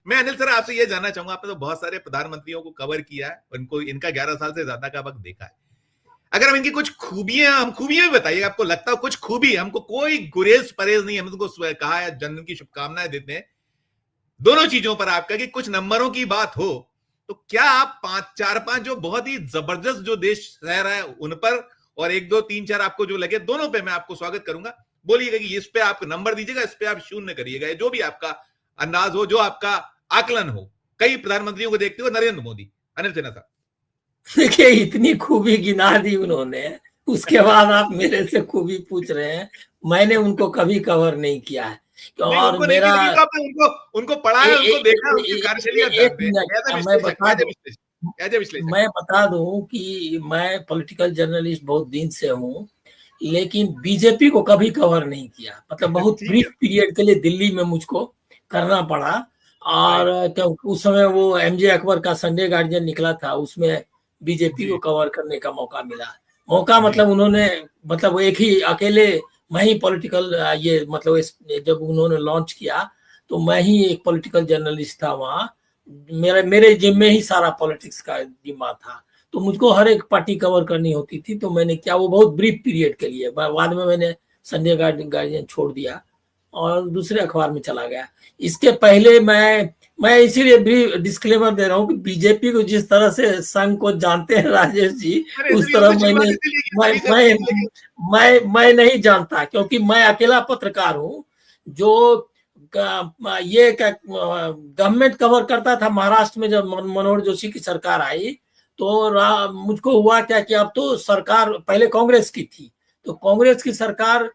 मैं अनिल सर आपसे ये जानना चाहूंगा, आपने तो बहुत सारे प्रधानमंत्रियों को कवर किया है, उनको इनका 11 साल से ज्यादा का वक्त देखा है। अगर हम इनकी कुछ खूबियां भी बताइए, आपको लगता है कुछ खूबी, हमको कोई गुरेज परहेज नहीं, हम तुमको कहा है, जन्म की शुभकामनाएं देते हैं दोनों चीजों पर आपका, कि कुछ नंबरों की बात हो तो क्या आप 4-5 जो बहुत ही जबरदस्त जो देश रह रहा है उन पर, और 1-2-3-4 आपको जो लगे, दोनों पे मैं आपको स्वागत करूंगा। बोलिएगा कि इस पे आप नंबर दीजिएगा, इस पे आप शून्य करिएगा, जो भी आपका अंदाज हो, जो आपका आकलन हो। कई प्रधानमंत्रियों को देखते हो, नरेंद्र मोदी, अनिल सिन्हा साहब। देखिए इतनी खूबी गिना दी उन्होंने, उसके बाद आप मेरे से खूबी पूछ रहे हैं। मैंने उनको कभी कवर नहीं किया है। नहीं, और उनको नहीं मेरा किया, आपने उनको पढ़ा है, उनको देखा है, उनकी कार्यशैली आप एक जानते हैं, मिनट एज ए मैं विश्लेषक, बता एज ए दूं, विश्लेषक, एज ए विश्लेषक। मैं बता दूं कि मैं पॉलिटिकल जर्नलिस्ट बहुत दिन से हूं, लेकिन बीजेपी को कभी कवर नहीं किया। मतलब बहुत ठीक है। ब्रीफ पीरियड के लिए दिल्ली में मुझको करना पड़ा। राइट। और उस समय वो एमजे अकबर का संडे गार्जियन निकला था, उसमें बीजेपी जी को कवर करने का मौका मिला। मौका जी। मतलब उन्होंने, मतलब एक ही अकेले मैं ही पॉलिटिकल, ये मतलब जब उन्होंने लॉन्च किया तो मैं ही एक पॉलिटिकल जर्नलिस्ट था वहाँ। मेरे जिम्मे ही सारा पॉलिटिक्स का जिम्मा था, तो मुझको हर एक पार्टी कवर करनी होती थी। तो मैंने क्या, वो बहुत ब्रीफ पीरियड के लिए, बाद में मैंने संडे गार्जियन छोड़ दिया और दूसरे अखबार में चला गया। इसके पहले मैं इसीलिए भी डिस्क्लेमर दे रहा हूँ कि बीजेपी को जिस तरह से संघ को जानते हैं राजेश जी, अरे उस इसलिए तरह हमने शुरुआत इसलिए की मैं सभी से मैं लेके। मैं नहीं जानता, क्योंकि मैं अकेला पत्रकार हूँ जो ये क्या गवर्नमेंट कवर करता था। महाराष्ट्र में जब मनोहर जोशी की सरकार आई तो मुझको हुआ क्या कि अब तो सरकार पहले कांग्रेस की थी, तो कांग्रेस की सरकार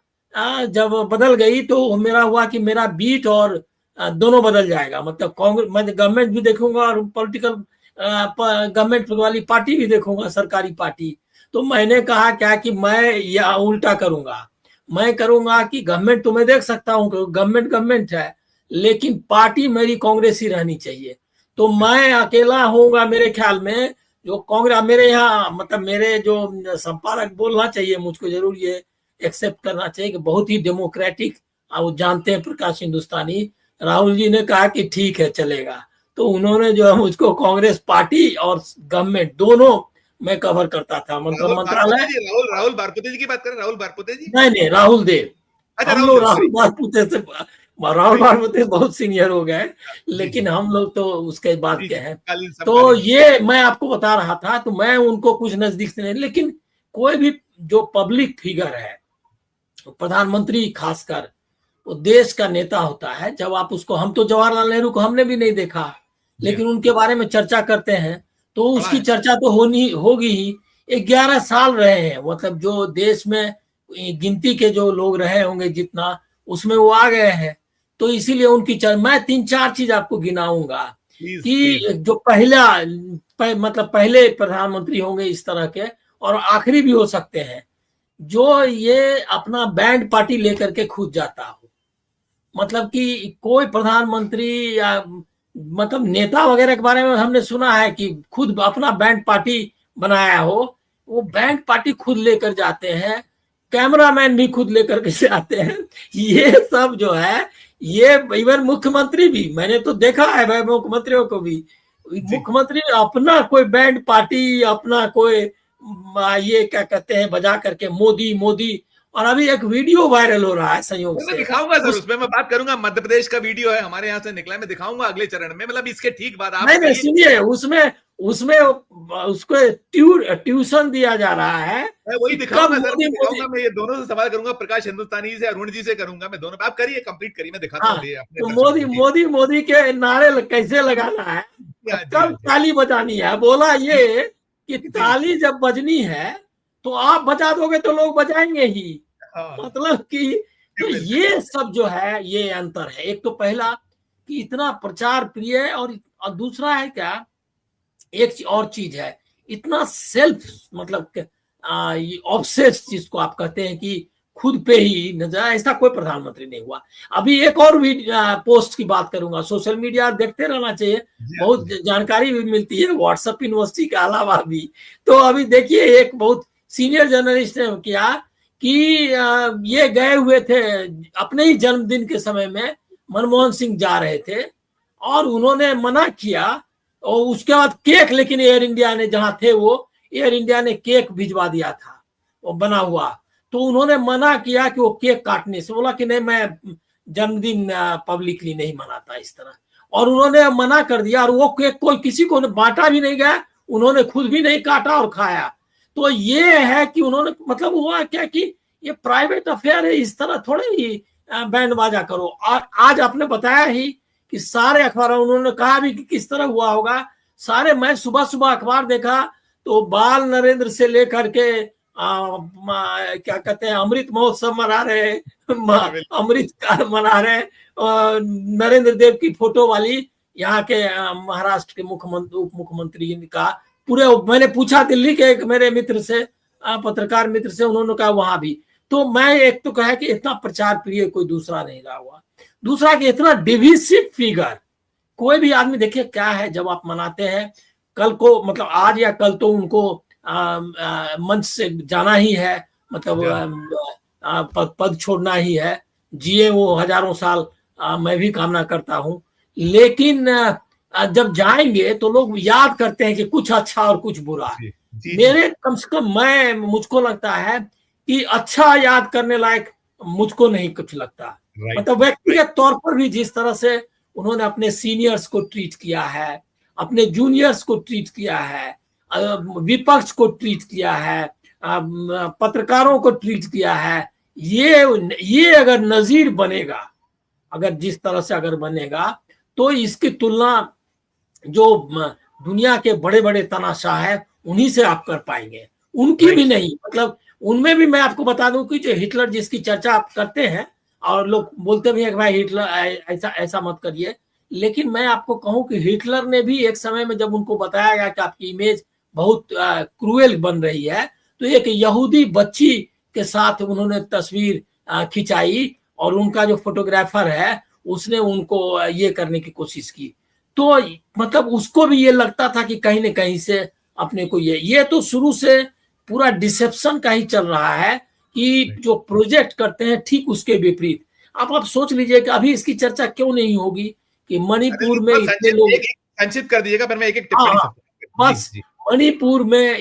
जब बदल गई तो मेरा हुआ कि मेरा बीट और दोनों बदल जाएगा। मतलब कांग्रेस, मैं गवर्नमेंट भी देखूंगा और पॉलिटिकल गवर्नमेंट वाली पार्टी भी देखूंगा, सरकारी पार्टी। तो मैंने कहा क्या कि मैं या उल्टा करूंगा, मैं करूंगा कि गवर्नमेंट तो मैं देख सकता हूँ, गवर्नमेंट गवर्नमेंट है, लेकिन पार्टी मेरी कांग्रेस ही रहनी चाहिए। तो मैं अकेला होऊंगा मेरे ख्याल में, जो कांग्रेस मेरे यहाँ, मतलब मेरे जो संपादक बोलना चाहिए मुझको, जरूर ये एक्सेप्ट करना चाहिए कि बहुत ही डेमोक्रेटिक, वो जानते हैं प्रकाश हिंदुस्तानी, राहुल जी ने कहा कि ठीक है चलेगा। तो उन्होंने जो है मुझको कांग्रेस पार्टी और गवर्नमेंट दोनों मैं कवर करता था, मतलब राहुल बारपुते मंत्रालय। जी, राहुल बारपुते जी की बात करें, राहुल बारपुते जी। नहीं, राहुल देव। अच्छा, हम राहुल लोग देव, राहुल सॉरी। बारपुते से, राहुल सही है। बारपुते बहुत सीनियर हो गए, जी जी लेकिन हम लोग तो उसके बाद जी के जी, हैं। समकालीन तो समकालीन। ये मैं आपको बता रहा था, तो मैं उनको कुछ नजदीक से नहीं, लेकिन कोई भी जो पब्लिक फिगर है, प्रधानमंत्री खासकर, वो देश का नेता होता है। जब आप उसको, हम तो जवाहरलाल नेहरू को हमने भी नहीं देखा, जी लेकिन उनके बारे में चर्चा करते हैं तो पढ़ा उसकी है। चर्चा तो होनी होगी ही। 11 साल रहे हैं, मतलब जो देश में गिनती के जो लोग रहे होंगे जितना, उसमें वो आ गए हैं। तो इसीलिए उनकी मैं 3-4 चीज आपको गिनाऊंगा प्लीज प्लीज। कि जो मतलब पहले प्रधानमंत्री होंगे इस तरह के, और आखिरी भी हो सकते हैं, जो ये अपना बैंड पार्टी लेकर के खुद जाता हो। मतलब कि कोई प्रधानमंत्री या मतलब नेता वगैरह के बारे में हमने सुना है कि खुद अपना बैंड पार्टी बनाया हो, वो बैंड पार्टी खुद लेकर जाते हैं, कैमरामैन भी खुद लेकर के जाते हैं। ये सब जो है, ये इवन मुख्यमंत्री भी, मैंने तो देखा है भाई मुख्यमंत्रियों को भी, जी। मुख्यमंत्री अपना कोई बैंड पार्टी, अपना कोई ये क्या कहते हैं बजा करके मोदी मोदी। और अभी एक वीडियो वायरल हो रहा है संयोग मैं से, दिखाऊंगा सर, उस उसमें मैं बात करूंगा, मध्य प्रदेश का वीडियो है, हमारे यहाँ से निकला है, मैं दिखाऊंगा अगले चरण में, मतलब इसके ठीक बाद आप नहीं कहिए। सुनिए, उसमें उसमें उसको ट्यूशन दिया जा रहा है मैं वही कि कब दिखाऊंगा सर, मोदी मैं मोदी। दिखाऊंगा, मैं ये दोनों से सवाल करूंगा, प्रकाश हिंदुस्तानी से, अरुण जी से करूंगा, मैं दोनों, आप करिए, कंप्लीट करिए, मैं दिखाता हाँ, हूँ ये अपने तो दर्शकों मोदी को। जी मोदी मोदी के नारे कैसे लगाना है जी, और हाँ जी, हाँ कब जी। ताली बजानी है, बोला ये कि जी ताली जब बजनी है तो आप बजा दोगे तो लोग बजाएंगे ही। हाँ मतलब कि, जी, तो बिल्कुल। ये सब जो है ये अंतर है। एक तो पहला कि इतना प्रचार प्रिय है, और दूसरा है क्या, एक और चीज है, इतना सेल्फ, मतलब ऑब्सेस जिसको आप कहते हैं कि खुद पे ही नजर, ऐसा कोई प्रधानमंत्री नहीं हुआ। अभी एक और भी पोस्ट की बात करूंगा, सोशल मीडिया देखते रहना चाहिए, जी हाँ बहुत जी। जानकारी भी मिलती है व्हाट्सएप यूनिवर्सिटी के अलावा भी। तो अभी देखिए एक बहुत सीनियर जर्नलिस्ट ने किया कि ये गए हुए थे अपने ही जन्मदिन के समय में, मनमोहन सिंह जा रहे थे और उन्होंने मना किया। और उसके बाद केक, लेकिन एयर इंडिया ने जहां थे वो एयर इंडिया ने केक भिजवा दिया था वो बना हुआ, तो उन्होंने मना किया कि वो केक काटने से, बोला कि नहीं मैं जन्मदिन पब्लिकली नहीं मनाता इस तरह, और उन्होंने मना कर दिया। और वो केक कोई किसी को बांटा भी नहीं गया, उन्होंने खुद भी नहीं काटा और खाया। तो ये है कि उन्होंने मतलब हुआ क्या कि ये प्राइवेट अफेयर है, इस तरह थोड़े ही बैंड बाजा करो। और आज आपने बताया ही कि सारे अखबार, उन्होंने कहा भी कि किस तरह हुआ होगा सारे। मैं सुबह सुबह अखबार देखा तो बाल नरेंद्र से लेकर के क्या कहते हैं अमृत महोत्सव मना रहे, अमृत काल मना रहे, नरेंद्र देव की फोटो वाली यहाँ के महाराष्ट्र के मुख्यमंत्री उप मुख्यमंत्री का पूरे। मैंने पूछा दिल्ली के एक मेरे मित्र से, पत्रकार मित्र से, उन्होंने कहा वहां भी। तो मैं एक तो कहा कि इतना प्रचार प्रिय कोई दूसरा नहीं रहा हुआ, दूसरा कि इतना डिविसिव फिगर कोई भी आदमी। देखिए क्या है, जब आप मनाते हैं कल को, मतलब आज या कल तो उनको मंच से जाना ही है, मतलब पद छोड़ना ही है। जिए वो हजारों साल, मैं भी कामना करता हूं। लेकिन जब जाएंगे तो लोग याद करते हैं कि कुछ अच्छा और कुछ बुरा। मेरे कम से कम मुझको लगता है कि अच्छा याद करने लायक मुझको नहीं कुछ लगता। मतलब व्यक्तिगत तौर पर भी जिस तरह से उन्होंने अपने सीनियर्स को ट्रीट किया है, अपने जूनियर्स को ट्रीट किया है, विपक्ष को ट्रीट किया है, पत्रकारों को ट्रीट किया है, ये अगर नजीर बनेगा, अगर जिस तरह से अगर बनेगा, तो इसकी तुलना जो दुनिया के बड़े बड़े तानाशाह है उन्हीं से आप कर पाएंगे, उनकी भी नहीं। मतलब उनमें भी मैं आपको बता दूं कि जो हिटलर जिसकी चर्चा आप करते हैं और लोग बोलते भी हैं कि भाई हिटलर ऐसा ऐसा मत करिए, लेकिन मैं आपको कहूं कि हिटलर ने भी एक समय में जब उनको बताया गया कि आपकी इमेज बहुत क्रूएल बन रही है, तो एक यहूदी बच्ची के साथ उन्होंने तस्वीर खिंचाई और उनका जो फोटोग्राफर है उसने उनको ये करने की कोशिश की। तो मतलब उसको भी ये लगता था कि कहीं न कहीं से अपने को ये तो शुरू से पूरा डिसेप्शन का ही चल रहा है कि जो प्रोजेक्ट करते हैं ठीक उसके विपरीत। आप सोच लीजिए कि अभी इसकी चर्चा क्यों नहीं होगी कि मणिपुर में इतने लोग, संक्षिप्त कर दीजिएगा पर मैं एक टिप्पणी बस मणिपुर में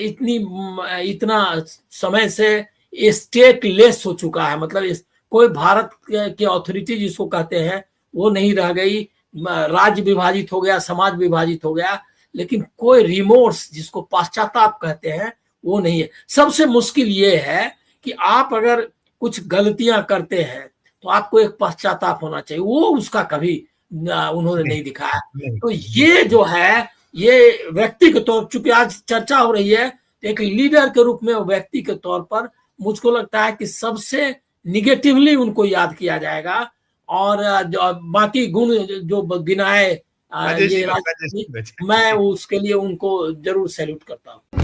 इतना समय से स्टेट लेस हो चुका है, मतलब कोई भारत के अथॉरिटी जिसको कहते हैं वो नहीं रह गई, राज्य विभाजित हो गया, समाज विभाजित हो गया, लेकिन कोई रिमोर्स जिसको पश्चाताप कहते हैं वो नहीं है। सबसे मुश्किल ये है कि आप अगर कुछ गलतियां करते हैं तो आपको एक पश्चाताप होना चाहिए, वो उसका कभी उन्होंने नहीं दिखाया। तो ये जो है ये व्यक्ति के तौर, चूंकि आज चर्चा हो रही है, एक लीडर के रूप में व्यक्ति के तौर पर मुझको लगता है कि सबसे निगेटिवली उनको याद किया जाएगा, और बाकी गुण जो गिनाए ये मैं उसके लिए उनको जरूर सैल्यूट करता हूँ।